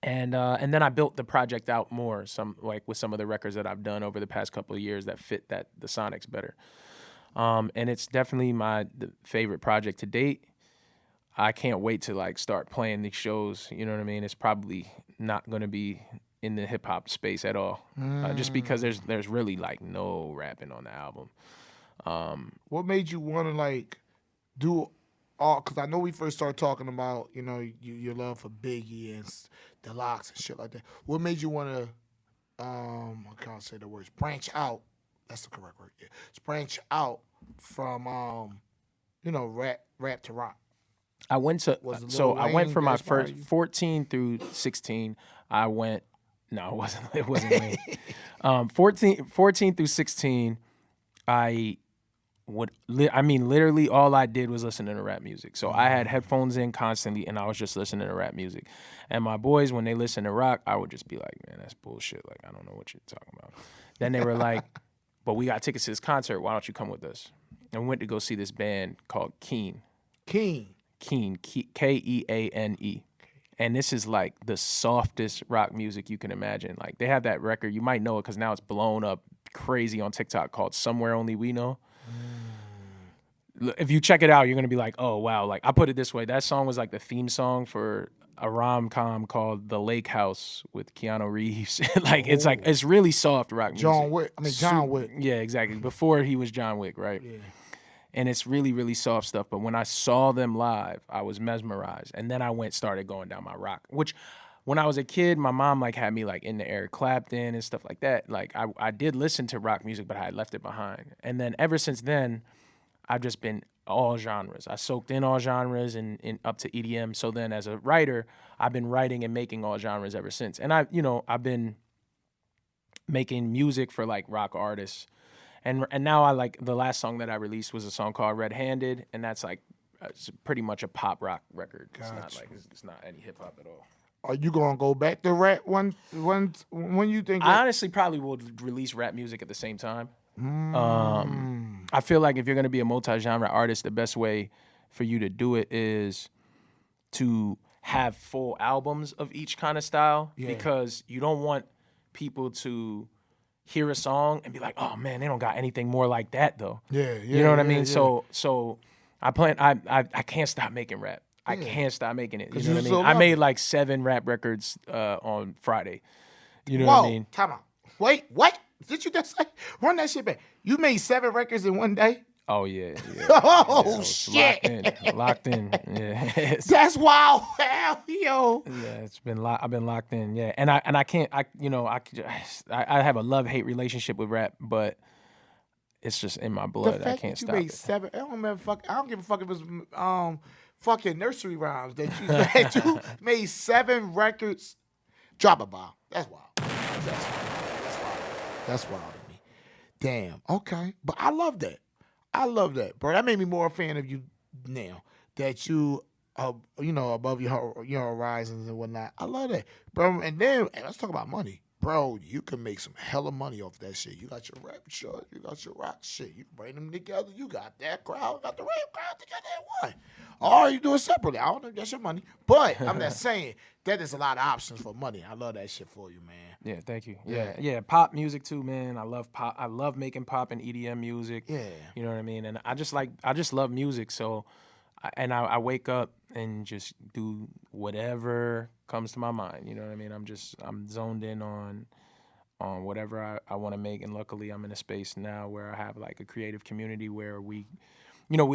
Speaker 3: And then I built the project out more, with some of the records that I've done over the past couple of years that fit the sonics better. And it's definitely the favorite project to date. I can't wait to like start playing these shows. You know what I mean? It's probably not going to be in the hip hop space at all, just because there's really like no rapping on the album.
Speaker 2: What made you want to like do all? Because I know we first started talking about your love for Biggie and the Locks and shit like that. What made you want to I can't say the words, branch out? That's the correct word. Yeah, branch out from rap to rock.
Speaker 3: I went to I went from my first 14 through 16. I went. No, it wasn't. It wasn't Wayne. 14 through 16. Literally all I did was listen to rap music. So I had headphones in constantly, and I was just listening to rap music. And my boys, when they listen to rock, I would just be like, man, that's bullshit. Like, I don't know what you're talking about. Then they were like, but we got tickets to this concert. Why don't you come with us? And we went to go see this band called Keane. Keane, Keane. And this is like the softest rock music you can imagine. Like, they have that record. You might know it because now it's blown up crazy on TikTok called Somewhere Only We Know. If you check it out, you're going to be like, oh, wow. Like, I put it this way. That song was like the theme song for a rom-com called The Lake House with Keanu Reeves. It's really soft rock music.
Speaker 2: John Wick.
Speaker 3: Yeah, exactly. Before he was John Wick, right? Yeah. And it's really, really soft stuff. But when I saw them live, I was mesmerized. And then I started going down my rock, which when I was a kid, my mom had me in the Eric Clapton and stuff like that. Like, I did listen to rock music, but I had left it behind. And then ever since then, I've just been all genres. I soaked in all genres and up to EDM. So then as a writer, I've been writing and making all genres ever since. And I've been making music for rock artists. And now the last song that I released was a song called Red Handed, and that's it's pretty much a pop rock record. Gotcha. It's not any hip hop at all.
Speaker 2: Are you gonna go back to rap when you think?
Speaker 3: I honestly probably will release rap music at the same time. I feel like if you're gonna be a multi-genre artist, the best way for you to do it is to have full albums of each kind of style
Speaker 2: Yeah.
Speaker 3: because you don't want people to hear a song and be like, oh man, they don't got anything more like that though.
Speaker 2: Yeah,
Speaker 3: You know what I mean?
Speaker 2: yeah.
Speaker 3: So I can't stop making rap. I
Speaker 2: Yeah.
Speaker 3: can't stop making it. You
Speaker 2: 'Cause
Speaker 3: know
Speaker 2: you
Speaker 3: what I
Speaker 2: so
Speaker 3: mean? I
Speaker 2: love
Speaker 3: made
Speaker 2: it.
Speaker 3: like 7 rap records on Friday. You know
Speaker 2: Whoa,
Speaker 3: what I mean?
Speaker 2: time out. Wait, what? Did you just say? Run that shit back. You made 7 records in one day?
Speaker 3: Oh yeah.
Speaker 2: Oh,
Speaker 3: I was
Speaker 2: shit.
Speaker 3: Locked in. Yeah.
Speaker 2: That's wild. Hell, yo.
Speaker 3: Yeah, I've been locked in. Yeah, and I can't. I have a love-hate relationship with rap, but it's just in my
Speaker 2: The
Speaker 3: blood. I
Speaker 2: fact
Speaker 3: can't
Speaker 2: that you
Speaker 3: stop
Speaker 2: made
Speaker 3: it.
Speaker 2: 7, I don't give a fuck if it's fucking nursery rhymes that you made 7 records. Drop a bomb. That's wild. That's wild to me. Damn. Okay. But I love that. Bro, that made me more a fan of you now. That you above your horizons and whatnot. I love that. Bro, and then let's talk about money. Bro, you can make some hella money off that shit. You got your rap shit, you got your rock shit. You bring them together, you got that crowd, got the rap crowd together at one. Or you do it separately. I don't know if that's your money. But I'm just saying that there's a lot of options for money. I love that shit for you, man.
Speaker 3: Yeah, thank you.
Speaker 2: Yeah.
Speaker 3: Yeah, pop music too, man. I love pop. I love making pop and EDM music.
Speaker 2: Yeah.
Speaker 3: You know what I mean? And I just love music. So, I wake up and just do whatever comes to my mind. You know what I mean? I'm zoned in on whatever I want to make. And luckily, I'm in a space now where I have like a creative community where we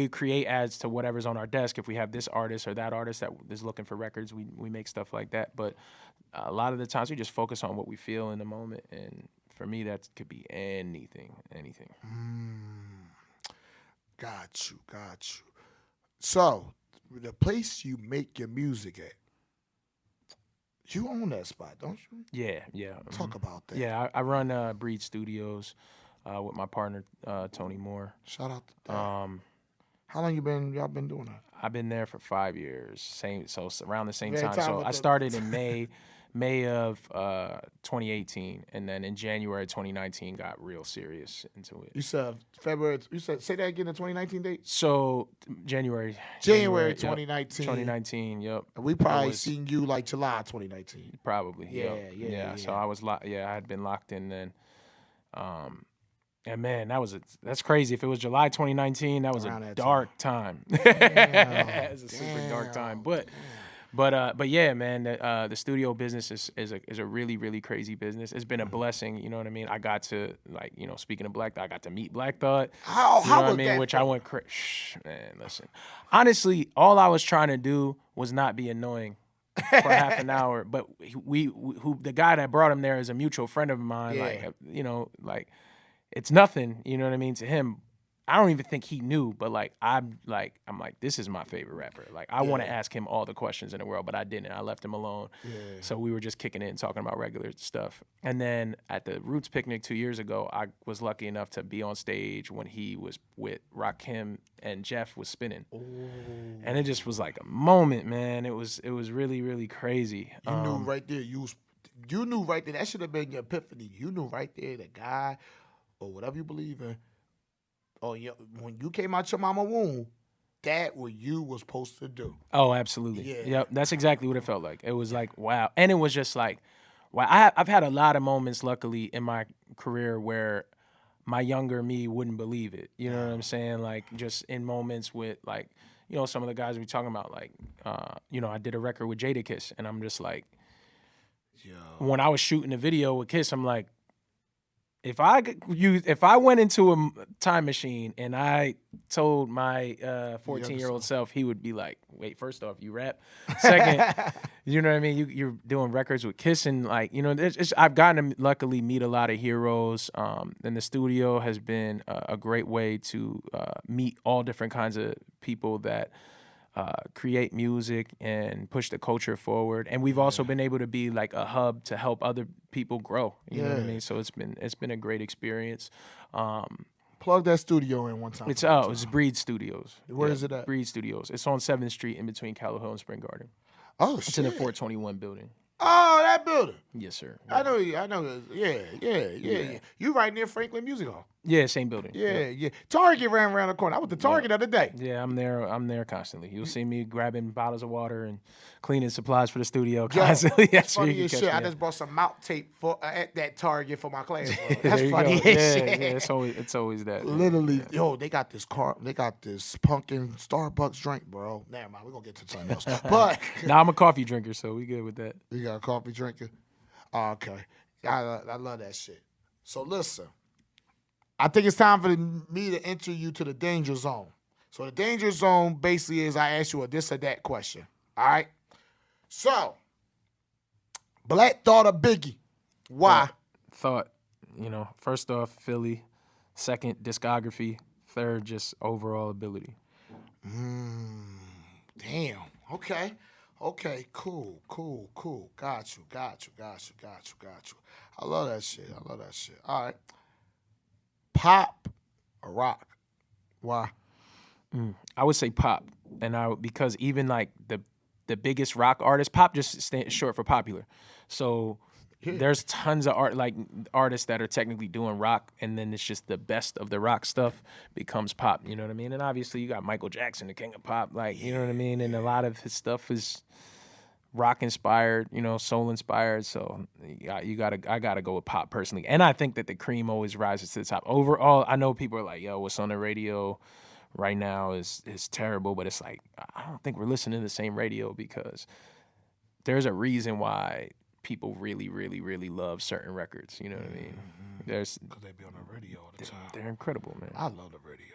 Speaker 3: create ads to whatever's on our desk. If we have this artist or that artist that is looking for records, we make stuff like that. But a lot of the times we just focus on what we feel in the moment. And for me, that could be anything.
Speaker 2: Got you. So, the place you make your music at, you own that spot, don't you?
Speaker 3: Yeah.
Speaker 2: Talk about that.
Speaker 3: Yeah, I run Breed Studios with my partner Tony Moore.
Speaker 2: Shout out to that. How long y'all been doing that?
Speaker 3: I've been there for 5 years. So it's around the same
Speaker 2: Very
Speaker 3: time.
Speaker 2: time
Speaker 3: So
Speaker 2: with
Speaker 3: I
Speaker 2: the-
Speaker 3: started in May of 2018, and then in January 2019 got real serious into it.
Speaker 2: You said February. Say that again. The 2019 date.
Speaker 3: So January yep.
Speaker 2: 2019.
Speaker 3: 2019. Yep.
Speaker 2: We probably seen you like July 2019.
Speaker 3: Probably.
Speaker 2: Yeah.
Speaker 3: So I was I had been locked in then. And man, that's crazy. If it was July 2019, that was
Speaker 2: Around
Speaker 3: a
Speaker 2: that
Speaker 3: dark time. It was a super dark time. But yeah, man, the studio business is a really, really crazy business. It's been a blessing, you know what I mean? I got to speaking of Black Thought, I got to meet Black Thought.
Speaker 2: How
Speaker 3: you know what I
Speaker 2: was
Speaker 3: mean?
Speaker 2: that
Speaker 3: Which
Speaker 2: for
Speaker 3: I went man, listen. Honestly, all I was trying to do was not be annoying for half an hour. But the guy that brought him there is a mutual friend of mine.
Speaker 2: Yeah.
Speaker 3: Like it's nothing, you know what I mean, to him. I don't even think he knew, but I'm like, this is my favorite rapper. Like, I want to ask him all the questions in the world, but I didn't. I left him alone.
Speaker 2: Yeah.
Speaker 3: So we were just kicking it and talking about regular stuff. And then at the Roots picnic 2 years ago, I was lucky enough to be on stage when he was with Rakim and Jeff was spinning.
Speaker 2: Ooh.
Speaker 3: And it just was like a moment, man. It was really, really crazy.
Speaker 2: You knew right there. You knew right there. That should have been your epiphany. You knew right there the guy or whatever you believe in. Oh yeah, when you came out your mama womb, that what you was supposed to do.
Speaker 3: Oh, absolutely.
Speaker 2: Yeah.
Speaker 3: Yep, that's exactly what it felt like. It was like, wow. And it was just like, wow. I've had a lot of moments, luckily, in my career where my younger me wouldn't believe it. You know what I'm saying? Like, just in moments with, like, some of the guys we talking about, like, I did a record with Jadakiss, and I'm just like, when I was shooting a video with Kiss, I'm like, if I went into a time machine and I told my 14-year-old self, he would be like, wait, first off, you rap. Second, you know what I mean? You're doing records with Kiss, and like, I've gotten to luckily meet a lot of heroes. And the studio has been a great way to meet all different kinds of people that create music and push the culture forward. And we've also been able to be like a hub to help other people grow. You know what I mean? So it's been a great experience.
Speaker 2: Plug that studio in one time.
Speaker 3: It's Breed Studios.
Speaker 2: Where is it at?
Speaker 3: Breed Studios. It's on 7th Street in between Callow Hill and Spring Garden.
Speaker 2: Oh,
Speaker 3: It's
Speaker 2: shit.
Speaker 3: in the 421 building.
Speaker 2: Oh, that building.
Speaker 3: Yes, sir.
Speaker 2: I know. Yeah. You right near Franklin Music Hall.
Speaker 3: Yeah, same building.
Speaker 2: Yeah. Target ran around the corner. I went to Target the other day.
Speaker 3: Yeah, I'm there constantly. You'll see me grabbing bottles of water and cleaning supplies for the studio
Speaker 2: Yo,
Speaker 3: constantly.
Speaker 2: that's
Speaker 3: where you
Speaker 2: funny
Speaker 3: can
Speaker 2: as
Speaker 3: catch
Speaker 2: shit.
Speaker 3: me
Speaker 2: I
Speaker 3: at.
Speaker 2: just bought some mount tape for at that Target for my class. Bro.
Speaker 3: There
Speaker 2: That's
Speaker 3: you
Speaker 2: funny
Speaker 3: go.
Speaker 2: as
Speaker 3: Yeah,
Speaker 2: shit.
Speaker 3: yeah, it's always that. man.
Speaker 2: Literally, yo, they got this pumpkin Starbucks drink, bro. Never mind, we're gonna get to something else. But
Speaker 3: Nah, I'm a coffee drinker, so we good with that.
Speaker 2: you got a coffee drinker? Oh, okay. I love that shit. So listen, I think it's time for me to enter you to the danger zone. So the danger zone basically is I ask you a this or that question. All right? So, Black Thought or Biggie? Why?
Speaker 3: Thought, first off, Philly. Second, discography. Third, just overall ability.
Speaker 2: Damn. Okay. Okay, cool. Got you. I love that shit. All right. Pop or rock? Why?
Speaker 3: I would say pop, because even like the biggest rock artists, pop just stands short for popular. So there's tons of artists that are technically doing rock, and then it's just the best of the rock stuff becomes pop. You know what I mean? And obviously you got Michael Jackson, the king of pop. You know what I mean? And a lot of his stuff is rock inspired, soul inspired. So I gotta go with pop personally. And I think that the cream always rises to the top. Overall, I know people are like, yo, what's on the radio right now is terrible, but it's like, I don't think we're listening to the same radio, because there's a reason why people really, really, really love certain records. You know what I mean? Because
Speaker 2: they be on the radio all the time.
Speaker 3: they're incredible, man.
Speaker 2: I love the radio.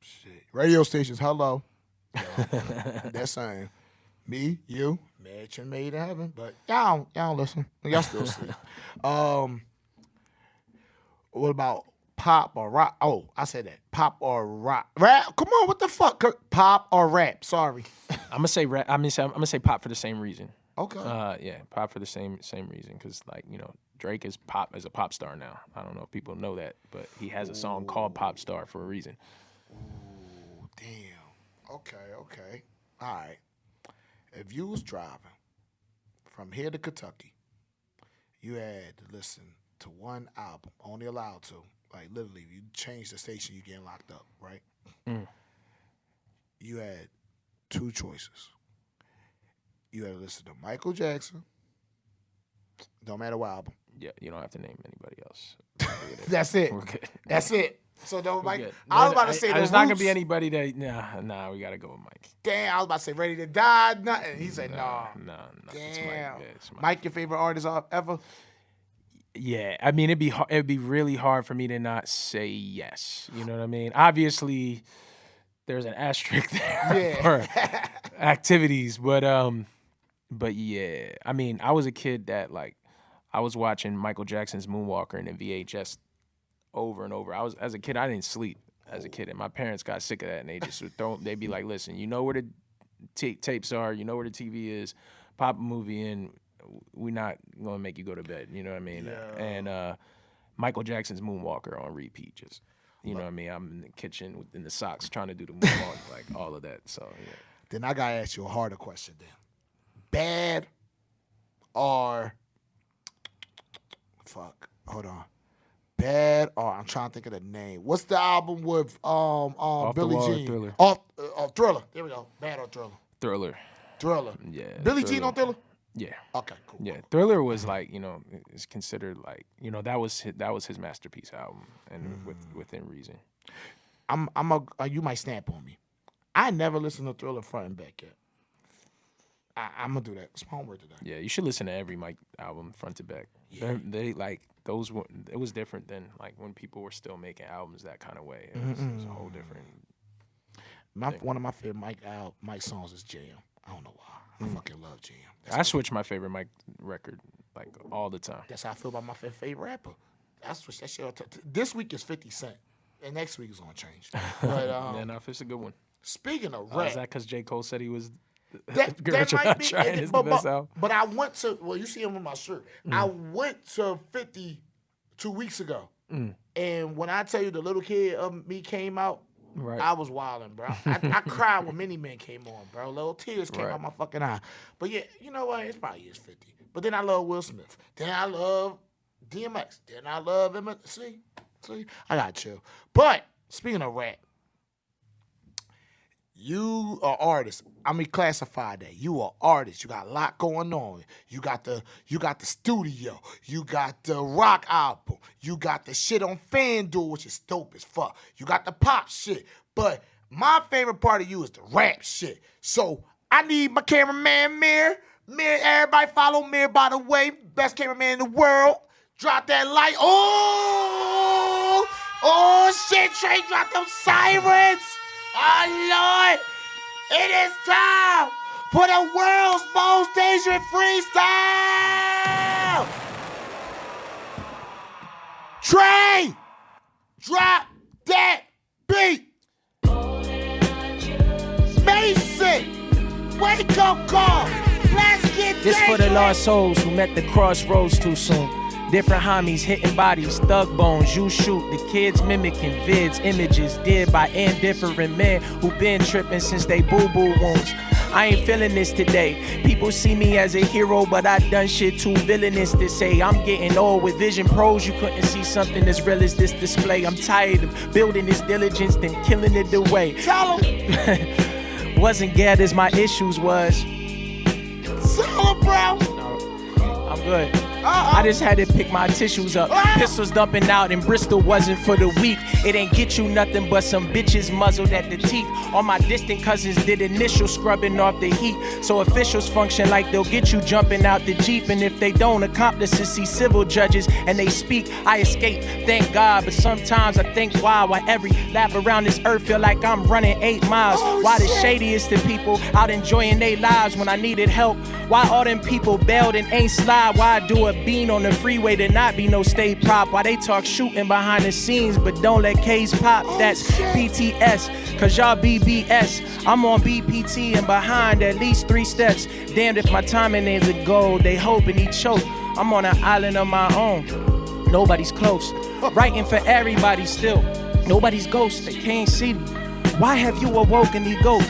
Speaker 2: Shit. Radio stations, hello. That's saying me, you, match and made in heaven. But y'all don't listen. Y'all still see. What about pop or rock? Oh, I said that. Pop or rock? Rap? Come on, what the fuck? Pop or rap? Sorry.
Speaker 3: I'm gonna say rap. I'm gonna say pop for the same reason.
Speaker 2: Okay.
Speaker 3: Yeah, pop for the same reason, because Drake is a pop star now. I don't know if people know that, but he has a song called Pop Star for a reason.
Speaker 2: Ooh, damn. Okay. All right. If you was driving from here to Kentucky, you had to listen to one album, only allowed to. Like, literally, you change the station, you getting locked up, right? You had two choices. You had to listen to Michael Jackson, don't matter what album.
Speaker 3: Yeah, you don't have to name anybody else.
Speaker 2: That's it.
Speaker 3: We're good.
Speaker 2: That's it. So don't Mike.
Speaker 3: Good.
Speaker 2: I was about to say
Speaker 3: there's
Speaker 2: the
Speaker 3: not gonna
Speaker 2: Roots.
Speaker 3: be anybody that. Nah, we gotta go with Mike.
Speaker 2: Damn, I was about to say Ready to Die. Nothing. He said no.
Speaker 3: No.
Speaker 2: Damn.
Speaker 3: It's Mike. Yeah, it's Mike.
Speaker 2: Mike, your favorite artist ever?
Speaker 3: Yeah, I mean, it'd be really hard for me to not say yes. You know what I mean? Obviously, there's an asterisk there for activities, but yeah, I mean, I was a kid that I was watching Michael Jackson's Moonwalker in the VHS over and over. As a kid, I didn't sleep as a kid, and my parents got sick of that, and they just would they'd be like, listen, you know where the tapes are, you know where the TV is, pop a movie in. We're not gonna make you go to bed. You know what I mean?
Speaker 2: Yeah.
Speaker 3: And Michael Jackson's Moonwalker on repeat. Just you know what I mean? I'm in the kitchen in the socks trying to do the moonwalk, all of that. So yeah.
Speaker 2: Then I gotta ask you a harder question. Then, bad or fuck? Hold on. Bad or I'm trying to think of the name. What's the album with
Speaker 3: Off the
Speaker 2: Billie
Speaker 3: Wall or
Speaker 2: Jean?
Speaker 3: Thriller?
Speaker 2: Off Thriller. There we go. Bad or Thriller?
Speaker 3: Thriller.
Speaker 2: Yeah.
Speaker 3: Yeah.
Speaker 2: Billie Jean on Thriller?
Speaker 3: Yeah.
Speaker 2: Okay, cool.
Speaker 3: Yeah, Thriller was is considered that was his masterpiece album, and within reason.
Speaker 2: You might snap on me. I never listened to Thriller front and back yet. I'm gonna do that. It's my homework today.
Speaker 3: Yeah, you should listen to every Mike album front to back.
Speaker 2: Yeah.
Speaker 3: They those were, it was different than when people were still making albums that kind of way. It was a whole different.
Speaker 2: One of my favorite Mike songs is Jam. I don't know why. I fucking love Jam.
Speaker 3: I switch my favorite Mike record all the time.
Speaker 2: That's how I feel about my favorite rapper. I switch that shit. This week is 50 Cent, and next week is gonna change. But
Speaker 3: Yeah, no, it's a good one.
Speaker 2: speaking of
Speaker 3: Is
Speaker 2: rap,
Speaker 3: that because J. Cole said he was
Speaker 2: that might be.
Speaker 3: trying the best album?
Speaker 2: But I went to. Well, you see him on my shirt. I went to 50 2 weeks ago, and when I tell you the little kid of me came out.
Speaker 3: Right.
Speaker 2: I was wilding, bro. I cried when Many Men came on, bro. Little tears came out my fucking eye. But yeah, you know what? It's probably is 50. But then I love Will Smith. Then I love DMX. Then I love him. See? See, I got chill. But speaking of rap, you are artist. I mean, classify that. You are artist. You got a lot going on. You got the studio. You got the rock album. You got the shit on FanDuel, which is dope as fuck. You got the pop shit. But my favorite part of you is the rap shit. So I need my cameraman, Mir. Mir, everybody follow Mir, by the way. Best cameraman in the world. Drop that light. Oh! Oh, shit, Trey, drop them sirens. Oh, Lord. It is time for the world's most dangerous freestyle. Trey, drop that beat. Mason, wake up call. Let's get
Speaker 3: This for the lost souls who met the crossroads too soon. Different homies hitting bodies, thug bones, you shoot. The kids mimicking vids, images did by indifferent men who been tripping since they boo-boo wounds. I ain't feeling this today. People see me as a hero, but I done shit too villainous to say. I'm getting old with vision pros. You couldn't see something as real as this display. I'm tired of building this diligence, then killing it away.
Speaker 2: Tell him.
Speaker 3: Wasn't bad as my issues was.
Speaker 2: Tell him, bro.
Speaker 3: No, I'm good. I just had to pick my tissues up. Pistols dumping out in Bristol wasn't for the weak. It ain't get you nothing but some bitches muzzled at the teeth. All my distant cousins did initial scrubbing off the heat. So officials function like they'll get you jumping out the Jeep. And if they don't, accomplices see civil judges and they speak. I escape, thank God. But sometimes I think why every lap around this earth feel like I'm running 8 miles. Why the shadiest of people out enjoying their lives when I needed help? Why all them people bailed and ain't slide? Why I do a bean on the freeway to not be no state prop? Why they talk shooting behind the scenes but don't let K's pop? That's BTS, cause y'all BBS. I'm on BPT and behind at least 3 steps. Damned if my timing is a goal, they hoping he choke. I'm on an island of my own, nobody's close. Writing for everybody still, nobody's ghost, they can't see me. Why have you awoken the goat?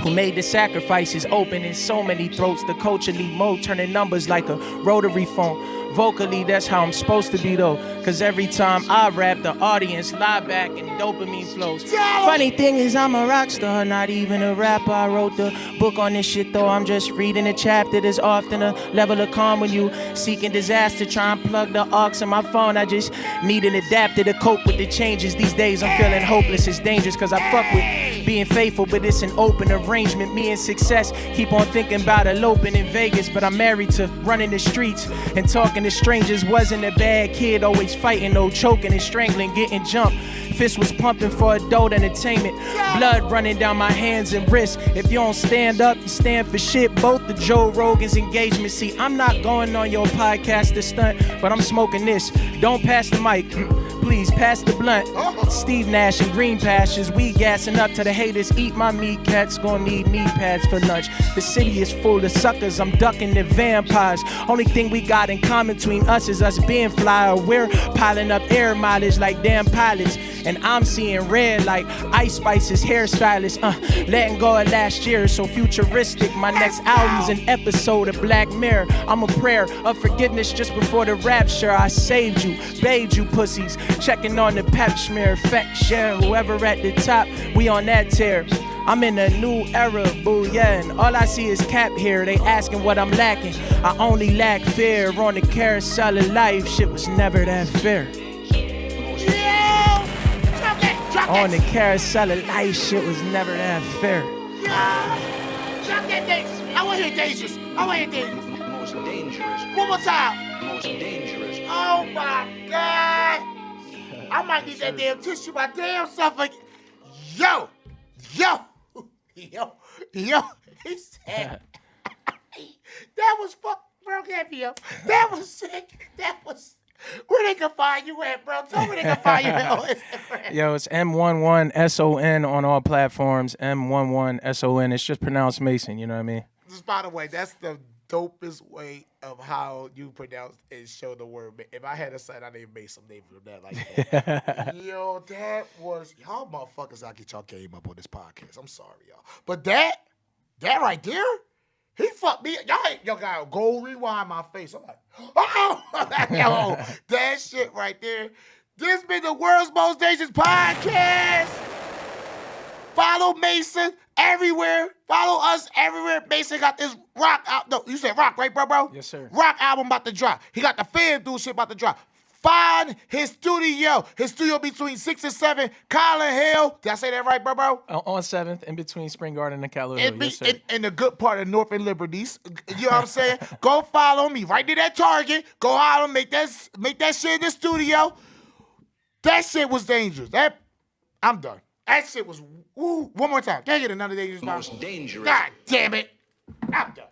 Speaker 3: Who made the sacrifices open in so many throats? The culturally mode turning numbers like a rotary phone. Vocally, that's how I'm supposed to be though. Cause every time I rap, the audience lie back and dopamine flows. Funny thing is I'm a rock star, not even a rapper. I wrote the book on this shit though. I'm just reading a chapter. There's often a level of calm when you seeking disaster. Try and plug the aux in my phone. I just need an adapter to cope with the changes. These days I'm feeling hopeless. It's dangerous cause I fuck with being faithful, but it's an open arrangement. Me and success keep on thinking about eloping in Vegas, but I'm married to running the streets and talking to strangers. Wasn't a bad kid, always fighting, no choking and strangling, getting jumped. Fist was pumping for adult entertainment. Blood running down my hands and wrists. If you don't stand up, you stand for shit. Both the Joe Rogan's engagement. See, I'm not going on your podcast to stunt, but I'm smoking this. Don't pass the mic. Please pass the blunt. Steve Nash and Green Pastures, we gassing up to the haters. Eat my meat, cats gonna need knee pads for lunch. The city is full of suckers, I'm ducking the vampires. Only thing we got in common between us is us being fly. We're piling up air mileage like damn pilots. And I'm seeing red like Ice Spice's hairstylist. Letting go of last year, so futuristic. My next album's an episode of Black Mirror. I'm a prayer of forgiveness just before the rapture. I saved you, bathed you pussies. Checking on the pep smear, fact share. Whoever at the top, we on that tear. I'm in a new era, boo, yeah, and all I see is cap here. They asking what I'm lacking. I only lack fear. On the carousel of life, shit was never that fair. On the carousel of life, shit was never that fair.
Speaker 2: Drop that dangerous. I want to hear dangerous. I want to hear dangerous.
Speaker 4: Most dangerous.
Speaker 2: One more time.
Speaker 4: Most dangerous.
Speaker 2: Oh my God. I might need that damn tissue, my damn self again. Yo. He said, that was bro, yo. That was sick. That was, where they can find you at, bro? Tell me where they can find you at on Instagram.
Speaker 3: Yo, it's M11SON on all platforms. M11SON. It's just pronounced Mason, you know what I mean?
Speaker 2: Just by the way, that's the dopest way of how you pronounce and show the word. If I had a son, I'd name Mason name for that like that. Yo, that was, y'all motherfuckers, I get y'all game up on this podcast. I'm sorry, y'all. But that right there, he fucked me. Y'all got go rewind my face. I'm like, oh, yo, that shit right there. This been the world's most dangerous podcast. Follow Mason everywhere. Follow us everywhere. Mason got this rock out. No, you said rock, right, bro?
Speaker 3: Yes, sir.
Speaker 2: Rock album about to drop. He got the fan dude shit about to drop. Find his studio. His studio between 6 and 7. Colin Hill. Did I say that right, bro?
Speaker 3: On 7th, in between Spring Garden and Calhoun Hill. Yes, sir.
Speaker 2: In the good part of North and Liberties. You know what I'm saying? Go follow me right to that Target. Go holler, make that shit in the studio. That shit was dangerous. I'm done. That shit was, one more time. Can I get another dangerous?
Speaker 4: Most dangerous.
Speaker 2: God damn it. I'm done.